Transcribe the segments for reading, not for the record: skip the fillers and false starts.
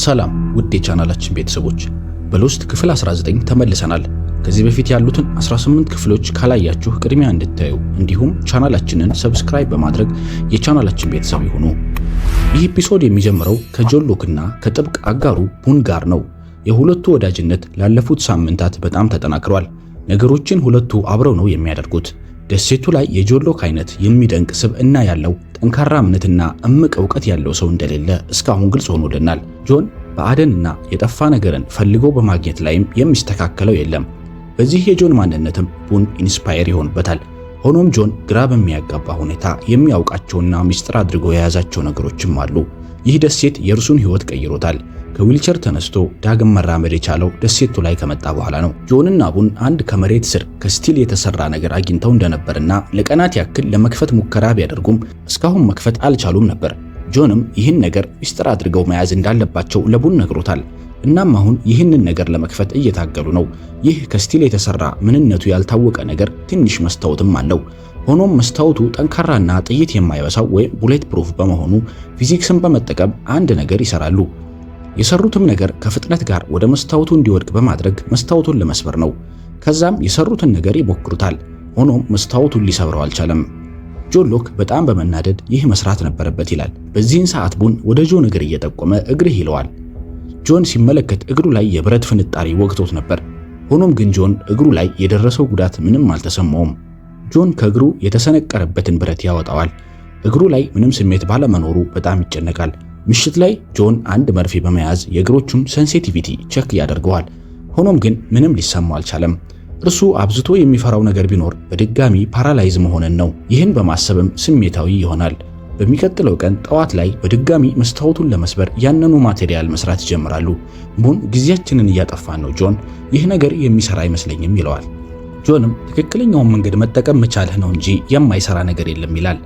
ሰላም ውድ የቻናላችን ቤተሰቦች፣ በሎስት ክፍል 19 ተመልሰናል። ከዚህ በፊት ያሉትን 18 ክፍሎች ካላያችሁ ቅድሚያ እንድታዩ እንዲሁም ቻናላችንን ሰብስክራይብ በማድረግ የቻናላችን ቤተሰብ ይሁኑ። ይህ ኤፒሶድ የሚጀምረው ከጆን ሎክና ከጥብቅ አጋሩ ቡን ጋር ነው። የሁለቱ ወዳጅነት ላለፉት ሳምንታት በጣም ተጠናክሯል። ነገሮችን ሁለቱ አብረው ነው የሚያደርጉት። ደሴቱ ላይ የጆን ሎክ አይነት የሚደንቅ ስብዕና ያለው ጠንካራ እምነትና እምቅ ዕውቀት ያለው ሰው እንደሌለ እስካሁን ግልጽ ሆኖልናል። ጆን በአደንና የጠፋ ነገርን ፈልጎ በማግኘት ላይም የሚስተካከለው የለም። በዚህ የጆን ማንነትም ቡን ኢንስፓየር ይሆንበታል። ሆኖም ጆን ግራ በሚያጋባ ሁኔታ የሚያውቃቸውና ሚስጥር አድርጎ የያዛቸው ነገሮችም አሉ። ይህ ደሴት የእርሱን ሕይወት ቀይሮታል። ከዊልቸር ተነስቶ ዳግም መራመድ የቻለው ደሴቱ ላይ ከመጣ በኋላ ነው። ጆንና ቡን አንድ ከመሬት ስር ከስቲል የተሰራ ነገር አግኝተው እንደነበርና ለቀናት ያክል ለመክፈት ሙከራ ቢያደርጉም እስካሁን መክፈት አልቻሉም ነበር። ጆንም ይህን ነገር ሚስጥር አድርገው መያዝ እንዳለባቸው ለቡን ነግሮታል። እናም አሁን ይህንን ነገር ለመክፈት እየታገሉ ነው። ይህ ከስቲል የተሰራ ምንነቱ ያልታወቀ ነገር ትንሽ መስታወትም አለው። ሆኖም መስታወቱ ጠንካራና ጥይት የማይበሳው ወይም ቡሌት ፕሩፍ በመሆኑ ፊዚክስን በመጠቀም አንድ ነገር ይሰራሉ። የሰሩትም ነገር ከፍጥነት ጋር ወደ መስታወቱ እንዲወድቅ በማድረግ መስታወቱን ለመስበር ነው። ከዛም የሰሩትን ነገር ይሞክሩታል። ሆኖም መስታወቱን ሊሰብረው አልቻለም። ጆን ሎክ በጣም በመናደድ ይህ መስራት ነበረበት ይላል። በዚህን ሰዓት ቡን ወደ ጆን እግር እየጠቆመ እግርህ ይለዋል። ጆን ሲመለከት እግሩ ላይ የብረት ፍንጣሪ ወግቶት ነበር። ሆኖም ግን ጆን እግሩ ላይ የደረሰው ጉዳት ምንም አልተሰማውም። ጆን ከእግሩ የተሰነቀረበትን ብረት ያወጣዋል። እግሩ ላይ ምንም ስሜት ባለመኖሩ በጣም ይጨነቃል። ምሽት ላይ ጆን አንድ መርፌ በመያዝ የእግሮቹን ሴንሲቲቪቲ ቼክ ያደርገዋል። ሆኖም ግን ምንም ሊሰማው አልቻለም። እርሱ አብዝቶ የሚፈራው ነገር ቢኖር በድጋሚ ፓራላይዝ መሆንን ነው። ይህን በማሰብም ስሜታዊ ይሆናል። በሚቀጥለው ቀን ጠዋት ላይ በድጋሚ መስታወቱን ለመስበር ያንኑ ማቴሪያል መስራት ይጀምራሉ። ቡን ጊዜያችንን እያጠፋን ነው ጆን፣ ይህ ነገር የሚሰራ አይመስለኝም ይለዋል። ጆንም ትክክለኛውን መንገድ መጠቀም መቻልህ ነው እንጂ የማይሰራ ነገር የለም ይላል።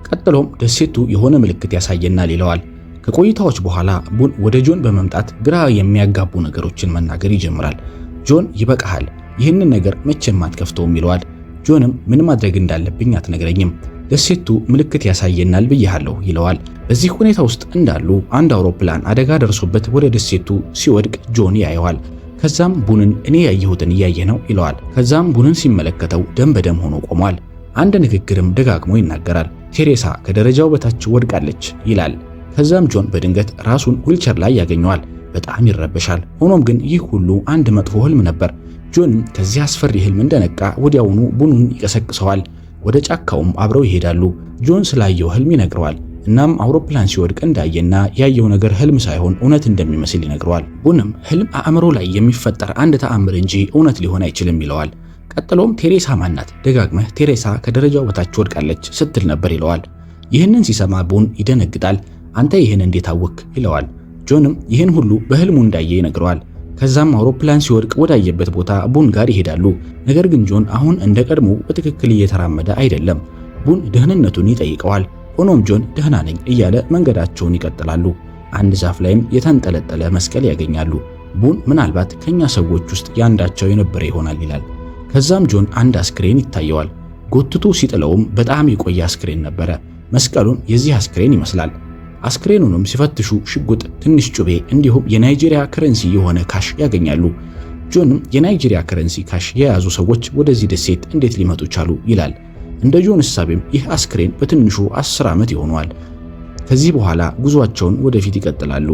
ቀጥሎም ደሴቱ የሆነ ምልክት ያሳየናል ይለዋል። ከቆይታዎች በኋላ ቡን ወደ ጆን በመምጣት ግራ የሚያጋቡ ነገሮችን መናገር ይጀምራል። ጆን ይበቃሃል፣ ይህንን ነገር መቼም አትከፍተውም ይለዋል። ጆንም ምን ማድረግ እንዳለብኝ አትነግረኝም፣ ደሴቱ ምልክት ያሳየናል ብያለሁ ይለዋል። በዚህ ሁኔታ ውስጥ እንዳሉ አንድ አውሮፕላን አደጋ ደርሶበት ወደ ደሴቱ ሲወድቅ ጆን ያየዋል። ከዛም ቡንን እኔ ያየሁትን እያየ ነው ይለዋል። ከዛም ቡንን ሲመለከተው ደም በደም ሆኖ ቆሟል። አንድ ንግግርም ደጋግሞ ይናገራል። ቴሬሳ ከደረጃው በታች ወድቃለች ይላል። ከዛም ጆን በድንገት ራሱን ዊልቸር ላይ ያገኘዋል። በጣም ይረበሻል። ሆኖም ግን ይህ ሁሉ አንድ መጥፎ ህልም ነበር። ጆንም ከዚህ አስፈሪ ህልም እንደነቃ ወዲያውኑ ቡኑን ይቀሰቅሰዋል። ወደ ጫካውም አብረው ይሄዳሉ። ጆን ስላየው ህልም ይነግረዋል። እናም አውሮፕላን ሲወድቅ እንዳየና ያየው ነገር ህልም ሳይሆን እውነት እንደሚመስል ይነግረዋል። ቡንም ህልም አእምሮ ላይ የሚፈጠር አንድ ተአምር እንጂ እውነት ሊሆን አይችልም ይለዋል። ቀጥሎም ቴሬሳ ማናት? ደጋግመህ ቴሬሳ ከደረጃው በታች ወድቃለች ስትል ነበር ይለዋል። ይህንን ሲሰማ ቡን ይደነግጣል። አንተ ይህን እንዴት አወክ? ይለዋል። ጆንም ይህን ሁሉ በህልሙ እንዳየ ይነግረዋል። ከዛም አውሮፕላን ሲወድቅ ወዳየበት ቦታ ቡን ጋር ይሄዳሉ። ነገር ግን ጆን አሁን እንደ ቀድሞ በትክክል እየተራመደ አይደለም። ቡን ደህንነቱን ይጠይቀዋል። ሆኖም ጆን ደህና ነኝ እያለ መንገዳቸውን ይቀጥላሉ። አንድ ዛፍ ላይም የተንጠለጠለ መስቀል ያገኛሉ። ቡን ምናልባት ከኛ ሰዎች ውስጥ ያንዳቸው የነበረ ይሆናል ይላል። ከዛም ጆን አንድ አስክሬን ይታየዋል። ጎትቶ ሲጥለውም በጣም የቆየ አስክሬን ነበረ። መስቀሉን የዚህ አስክሬን ይመስላል። አስክሬኑንም ሲፈትሹ ሽጉጥ፣ ትንሽ ጩቤ እንዲሁም የናይጄሪያ ከረንሲ የሆነ ካሽ ያገኛሉ። ጆንም የናይጄሪያ ከረንሲ ካሽ የያዙ ሰዎች ወደዚህ ደሴት እንዴት ሊመጡ ቻሉ ይላል። እንደ ጆን እሳቤም ይህ አስክሬን በትንሹ 10 ዓመት ይሆነዋል። ከዚህ በኋላ ጉዟቸውን ወደፊት ይቀጥላሉ።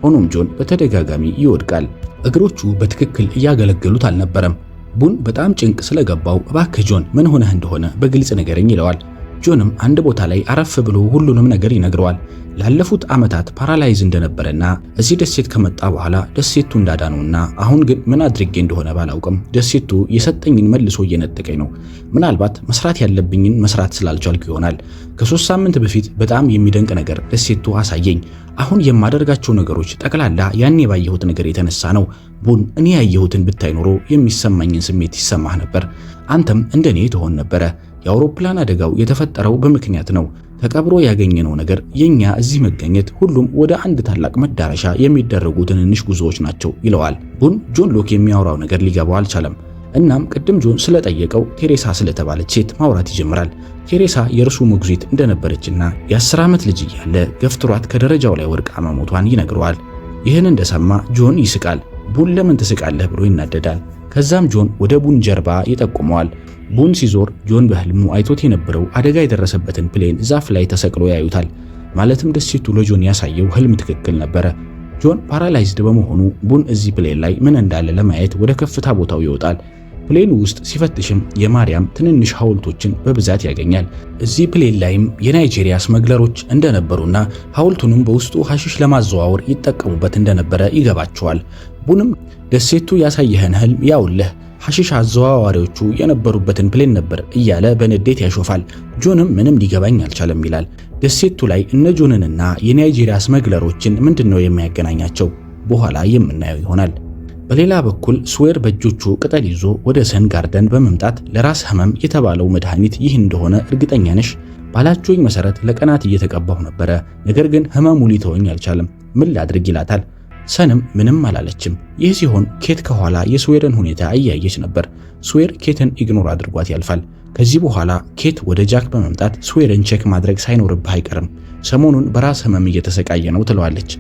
ሆኖም ጆን በተደጋጋሚ ይወድቃል። እግሮቹ በትክክል እያገለገሉት አልነበረም። ቡን በጣም ጭንቅ ስለገባው እባክህ ጆን ምን ሆነህ እንደሆነ በግልጽ ንገረኝ ይለዋል። ጆንም አንድ ቦታ ላይ አረፍ ብሎ ሁሉንም ነገር ይነግረዋል። ላለፉት ዓመታት ፓራላይዝ እንደነበረና እዚህ ደሴት ከመጣ በኋላ ደሴቱ እንዳዳነውና አሁን ግን ምን አድርጌ እንደሆነ ባላውቅም ደሴቱ የሰጠኝን መልሶ እየነጠቀኝ ነው። ምናልባት መስራት ያለብኝን መስራት ስላልቻልኩ ይሆናል። ከ3 ሳምንት በፊት በጣም የሚደንቅ ነገር ደሴቱ አሳየኝ። አሁን የማደርጋቸው ነገሮች ጠቅላላ ያኔ ባየሁት ነገር የተነሳ ነው። ቡን እኔ ያየሁትን ብታይ ኖሮ የሚሰማኝን ስሜት ይሰማህ ነበር። አንተም እንደኔ ትሆን ነበረ። የአውሮፕላን አደጋው የተፈጠረው በምክንያት ነው። ተቀብሮ ያገኘነው ነገር የኛ እዚህ መገኘት ሁሉም ወደ አንድ ታላቅ መዳረሻ የሚደረጉ ትንንሽ ጉዞዎች ናቸው ይለዋል። ቡን ጆን ሎክ የሚያወራው ነገር ሊገባው አልቻለም። እናም ቅድም ጆን ስለጠየቀው ቴሬሳ ስለተባለች ሴት ማውራት ይጀምራል። ቴሬሳ የእርሱ ሞግዚት እንደነበረችና የ10 ዓመት ልጅ እያለ ገፍትሯት ከደረጃው ላይ ወድቃ መሞቷን ይነግረዋል። ይህን እንደሰማ ጆን ይስቃል። ቡን ለምን ትስቃለህ ብሎ ይናደዳል። ከዛም ጆን ወደ ቡን ጀርባ ይጠቁመዋል። ቡን ሲዞር ጆን በህልሙ አይቶት የነበረው አደጋ የደረሰበትን ፕሌን ዛፍ ላይ ተሰቅሎ ያዩታል። ማለትም ደሴቱ ለጆን ያሳየው ህልም ትክክል ነበረ። ጆን ፓራላይዝድ በመሆኑ ቡን እዚህ ፕሌን ላይ ምን እንዳለ ለማየት ወደ ከፍታ ቦታው ይወጣል። ፕሌኑ ውስጥ ሲፈትሽም የማርያም ትንንሽ ሐውልቶችን በብዛት ያገኛል። እዚህ ፕሌን ላይም የናይጄሪያ ስመግለሮች እንደነበሩና ሐውልቱንም በውስጡ ሐሺሽ ለማዘዋወር ይጠቀሙበት እንደነበረ ይገባቸዋል። ቡንም ደሴቱ ያሳየህን ህልም ያውልህ ሐሺሽ አዘዋዋሪዎቹ የነበሩበትን ፕሌን ነበር እያለ በንዴት ያሾፋል። ጆንም ምንም ሊገባኝ አልቻለም ይላል። ደሴቱ ላይ እነ ጆንንና የናይጄሪያ ስመግለሮችን ምንድነው የሚያገናኛቸው? በኋላ የምናየው ይሆናል። በሌላ በኩል ስዌር በእጆቹ ቅጠል ይዞ ወደ ሰን ጋርደን በመምጣት ለራስ ህመም የተባለው መድኃኒት ይህ እንደሆነ እርግጠኛ ነሽ? ባላችሁኝ መሰረት ለቀናት እየተቀባሁ ነበረ፣ ነገር ግን ህመሙ ሊተወኝ አልቻለም። ምን ላድርግ ይላታል። ሰንም ምንም አላለችም። ይህ ሲሆን ኬት ከኋላ የስዌርን ሁኔታ እያየች ነበር። ስዌር ኬትን ኢግኖር አድርጓት ያልፋል። ከዚህ በኋላ ኬት ወደ ጃክ በመምጣት ስዌርን ቼክ ማድረግ ሳይኖርብህ አይቀርም፣ ሰሞኑን በራስ ህመም እየተሰቃየ ነው ትለዋለች።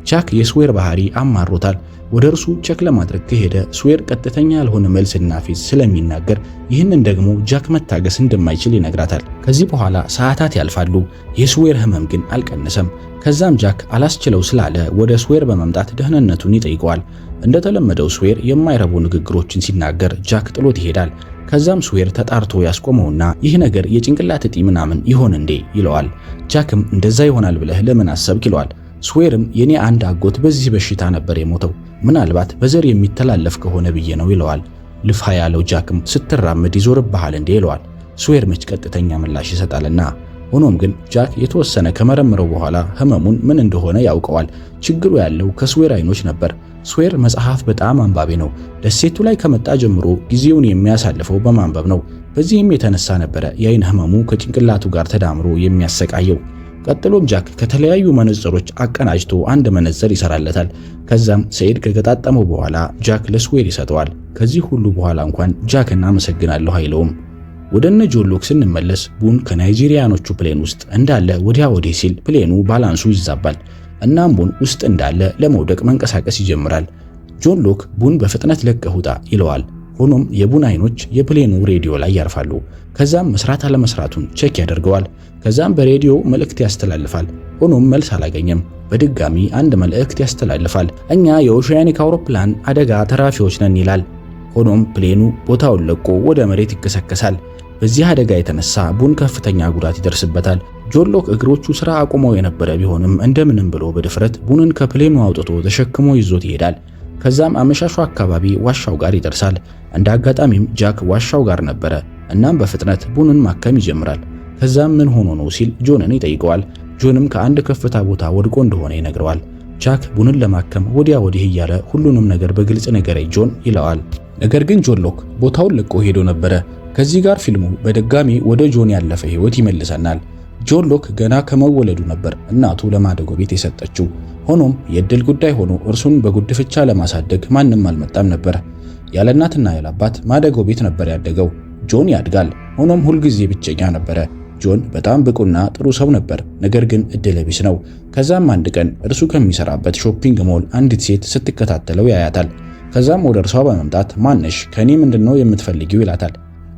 ጃክ የስዌር ባህሪ አማሮታል። ወደ እርሱ ቼክ ለማድረግ ከሄደ ስዌር ቀጥተኛ ያልሆነ መልስና ፊት ስለሚናገር ይህንን ደግሞ ጃክ መታገስ እንደማይችል ይነግራታል። ከዚህ በኋላ ሰዓታት ያልፋሉ። የስዌር ህመም ግን አልቀነሰም። ከዛም ጃክ አላስችለው ስላለ ወደ ስዌር በመምጣት ደህንነቱን ይጠይቀዋል። እንደተለመደው ስዌር የማይረቡ ንግግሮችን ሲናገር ጃክ ጥሎት ይሄዳል። ከዛም ስዌር ተጣርቶ ያስቆመውና ይህ ነገር የጭንቅላት እጢ ምናምን ይሆን እንዴ ይለዋል። ጃክም እንደዛ ይሆናል ብለህ ለምን አሰብክ ይለዋል። ስዌርም የኔ አንድ አጎት በዚህ በሽታ ነበር የሞተው፣ ምናልባት በዘር የሚተላለፍ ከሆነ ብዬ ነው ይለዋል። ልፋ ያለው ጃክም ስትራመድ ይዞርብሃል እንዴ ይለዋል። ስዌር መች ቀጥተኛ ምላሽ ይሰጣልና። ሆኖም ግን ጃክ የተወሰነ ከመረመረው በኋላ ህመሙን ምን እንደሆነ ያውቀዋል። ችግሩ ያለው ከስዌር አይኖች ነበር። ስዌር መጽሐፍ በጣም አንባቢ ነው። ደሴቱ ላይ ከመጣ ጀምሮ ጊዜውን የሚያሳልፈው በማንበብ ነው። በዚህም የተነሳ ነበረ የአይን ህመሙ ከጭንቅላቱ ጋር ተዳምሮ የሚያሰቃየው። ቀጥሎም ጃክ ከተለያዩ መነጽሮች አቀናጅቶ አንድ መነጽር ይሰራለታል። ከዛም ሰይድ ከገጣጠመው በኋላ ጃክ ለስዌር ይሰጠዋል። ከዚህ ሁሉ በኋላ እንኳን ጃክን አመሰግናለሁ አይለውም። ወደ እነ ጆን ሎክ ስንመለስ ቡን ከናይጄሪያኖቹ ፕሌን ውስጥ እንዳለ ወዲያ ወዲህ ሲል ፕሌኑ ባላንሱ ይዛባል። እናም ቡን ውስጥ እንዳለ ለመውደቅ መንቀሳቀስ ይጀምራል። ጆን ሎክ ቡን በፍጥነት ለቀህ ውጣ ይለዋል። ሆኖም የቡን አይኖች የፕሌኑ ሬዲዮ ላይ ያርፋሉ። ከዛም መስራት አለመስራቱን ቼክ ያደርገዋል። ከዛም በሬዲዮ መልእክት ያስተላልፋል። ሆኖም መልስ አላገኘም። በድጋሚ አንድ መልእክት ያስተላልፋል። እኛ የኦሺያኒክ አውሮፕላን አደጋ ተራፊዎች ነን ይላል። ሆኖም ፕሌኑ ቦታውን ለቆ ወደ መሬት ይከሰከሳል። በዚህ አደጋ የተነሳ ቡን ከፍተኛ ጉዳት ይደርስበታል። ጆን ሎክ እግሮቹ ስራ አቁመው የነበረ ቢሆንም እንደምንም ብሎ በድፍረት ቡንን ከፕሌኑ አውጥቶ ተሸክሞ ይዞት ይሄዳል። ከዛም አመሻሹ አካባቢ ዋሻው ጋር ይደርሳል። እንደ አጋጣሚም ጃክ ዋሻው ጋር ነበረ። እናም በፍጥነት ቡንን ማከም ይጀምራል። ከዛም ምን ሆኖ ነው ሲል ጆንን ይጠይቀዋል። ጆንም ከአንድ ከፍታ ቦታ ወድቆ እንደሆነ ይነግረዋል። ጃክ ቡንን ለማከም ወዲያ ወዲህ እያለ ሁሉንም ነገር በግልጽ ነገረኝ ጆን ይለዋል። ነገር ግን ጆን ሎክ ቦታውን ለቆ ሄዶ ነበረ። ከዚህ ጋር ፊልሙ በድጋሚ ወደ ጆን ያለፈ ህይወት ይመልሰናል። ጆን ሎክ ገና ከመወለዱ ነበር እናቱ ለማደጎ ቤት የሰጠችው። ሆኖም የእድል ጉዳይ ሆኖ እርሱን በጉድፍቻ ለማሳደግ ማንም አልመጣም ነበር። ያለ እናትና ያለ አባት ማደጎ ቤት ነበር ያደገው። ጆን ያድጋል። ሆኖም ሁልጊዜ ብቸኛ ነበረ። ጆን በጣም ብቁና ጥሩ ሰው ነበር፣ ነገር ግን እድለ ቢስ ነው። ከዛም አንድ ቀን እርሱ ከሚሰራበት ሾፒንግ ሞል አንዲት ሴት ስትከታተለው ያያታል። ከዛም ወደ እርሷ በመምጣት ማነሽ ከኔ ምንድነው የምትፈልጊው ይላታል።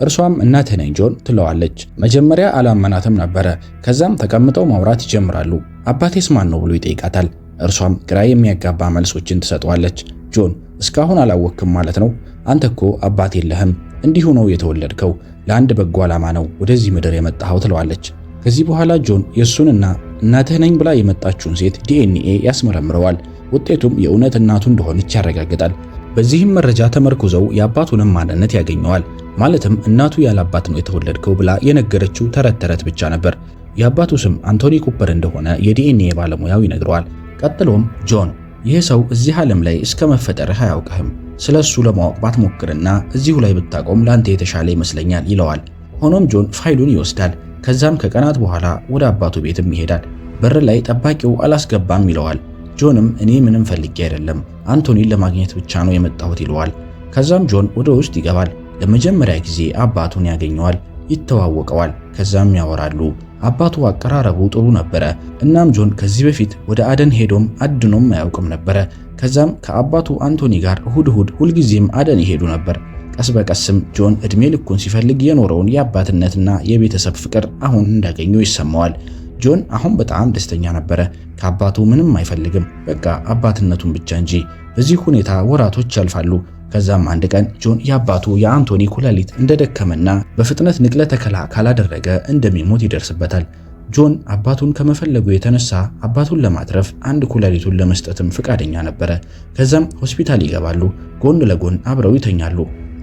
እርሷም እናትህ ነኝ ጆን ትለዋለች። መጀመሪያ አላመናትም ነበረ። ከዛም ተቀምጠው ማውራት ይጀምራሉ። አባቴስ ማን ነው ብሎ ይጠይቃታል። እርሷም ግራ የሚያጋባ መልሶችን ትሰጠዋለች። ጆን እስካሁን አላወቅክም ማለት ነው? አንተ እኮ አባት የለህም፣ እንዲሁ ነው የተወለድከው። ለአንድ በጎ ዓላማ ነው ወደዚህ ምድር የመጣኸው ትለዋለች። ከዚህ በኋላ ጆን የእሱንና እናትህ ነኝ ብላ የመጣችውን ሴት ዲኤንኤ ያስመረምረዋል። ውጤቱም የእውነት እናቱ እንደሆነች ያረጋግጣል። በዚህም መረጃ ተመርኩዘው የአባቱንም ማንነት ያገኘዋል። ማለትም እናቱ ያላባት ነው የተወለድከው ብላ የነገረችው ተረት ተረት ብቻ ነበር። የአባቱ ስም አንቶኒ ኩፐር እንደሆነ የዲኤንኤ ባለሙያው ይነግረዋል። ቀጥሎም ጆን ይህ ሰው እዚህ ዓለም ላይ እስከ መፈጠርህ አያውቅህም። ስለሱ ለማወቅ ባትሞክርና እዚሁ ላይ ብታቆም ላንተ የተሻለ ይመስለኛል ይለዋል። ሆኖም ጆን ፋይሉን ይወስዳል። ከዛም ከቀናት በኋላ ወደ አባቱ ቤትም ይሄዳል። በር ላይ ጠባቂው አላስገባም ይለዋል። ጆንም እኔ ምንም ፈልጌ አይደለም አንቶኒን ለማግኘት ብቻ ነው የመጣሁት ይለዋል። ከዛም ጆን ወደ ውስጥ ይገባል። ለመጀመሪያ ጊዜ አባቱን ያገኘዋል፣ ይተዋወቀዋል። ከዛም ያወራሉ። አባቱ አቀራረቡ ጥሩ ነበረ። እናም ጆን ከዚህ በፊት ወደ አደን ሄዶም አድኖም አያውቅም ነበረ። ከዛም ከአባቱ አንቶኒ ጋር እሁድ ሁልጊዜም አደን ይሄዱ ነበር። ቀስ በቀስም ጆን እድሜ ልኩን ሲፈልግ የኖረውን የአባትነትና የቤተሰብ ፍቅር አሁን እንዳገኙ ይሰማዋል። ጆን አሁን በጣም ደስተኛ ነበረ። ከአባቱ ምንም አይፈልግም፣ በቃ አባትነቱን ብቻ እንጂ። በዚህ ሁኔታ ወራቶች ያልፋሉ። ከዛም አንድ ቀን ጆን የአባቱ የአንቶኒ ኩላሊት እንደደከመና በፍጥነት ንቅለ ተከላ ካላደረገ እንደሚሞት ይደርስበታል። ጆን አባቱን ከመፈለጉ የተነሳ አባቱን ለማትረፍ አንድ ኩላሊቱን ለመስጠትም ፍቃደኛ ነበረ። ከዛም ሆስፒታል ይገባሉ። ጎን ለጎን አብረው ይተኛሉ።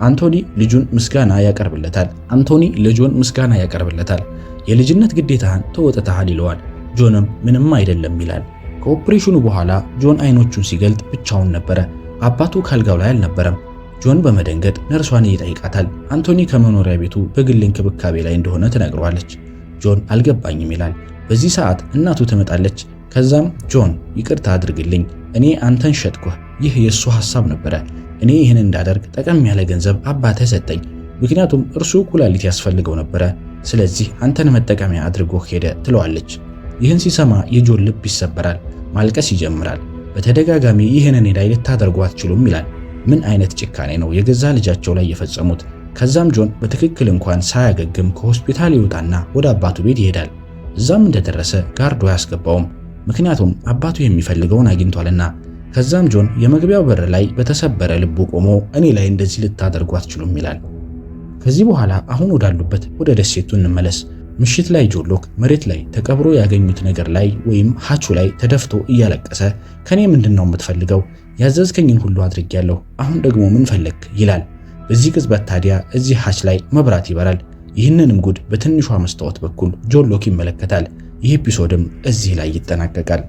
አንቶኒ ልጁን ምስጋና ያቀርብለታል። የልጅነት ግዴታህን ተወጥተሃል ይለዋል። ጆንም ምንም አይደለም ይላል። ከኦፕሬሽኑ በኋላ ጆን አይኖቹን ሲገልጥ ብቻውን ነበረ። አባቱ ካልጋው ላይ አልነበረም። ጆን በመደንገጥ ነርሷን ይጠይቃታል። አንቶኒ ከመኖሪያ ቤቱ በግል እንክብካቤ ላይ እንደሆነ ትነግረዋለች። ጆን አልገባኝም ይላል። በዚህ ሰዓት እናቱ ትመጣለች። ከዛም ጆን ይቅርታ አድርግልኝ፣ እኔ አንተን ሸጥኩህ። ይህ የእሱ ሐሳብ ነበረ። እኔ ይህን እንዳደርግ ጠቀም ያለ ገንዘብ አባትህ ሰጠኝ፣ ምክንያቱም እርሱ ኩላሊት ያስፈልገው ነበረ። ስለዚህ አንተን መጠቀሚያ አድርጎ ሄደ ትለዋለች። ይህን ሲሰማ የጆን ልብ ይሰበራል፣ ማልቀስ ይጀምራል። በተደጋጋሚ ይህን እኔ ላይ ልታደርጉ አትችሉም ይላል። ምን አይነት ጭካኔ ነው የገዛ ልጃቸው ላይ የፈጸሙት? ከዛም ጆን በትክክል እንኳን ሳያገግም ከሆስፒታል ይወጣና ወደ አባቱ ቤት ይሄዳል። እዛም እንደደረሰ ጋርዶ አያስገባውም፣ ምክንያቱም አባቱ የሚፈልገውን አግኝቷልና። ከዛም ጆን የመግቢያው በር ላይ በተሰበረ ልቡ ቆሞ እኔ ላይ እንደዚህ ልታደርጉ አትችሉም ይላል። ከዚህ በኋላ አሁን ወዳሉበት ወደ ደሴቱ እንመለስ። ምሽት ላይ ጆን ሎክ መሬት ላይ ተቀብሮ ያገኙት ነገር ላይ ወይም ሃቹ ላይ ተደፍቶ እያለቀሰ ከኔ ምንድነው የምትፈልገው? ያዘዝከኝን ሁሉ አድርጌያለሁ፣ አሁን ደግሞ ምን ፈለክ? ይላል። በዚህ ቅጽበት ታዲያ እዚህ ሃች ላይ መብራት ይበራል። ይህንንም ጉድ በትንሿ መስታወት በኩል ጆን ሎክ ይመለከታል። ይህ ኤፒሶድም እዚህ ላይ ይጠናቀቃል።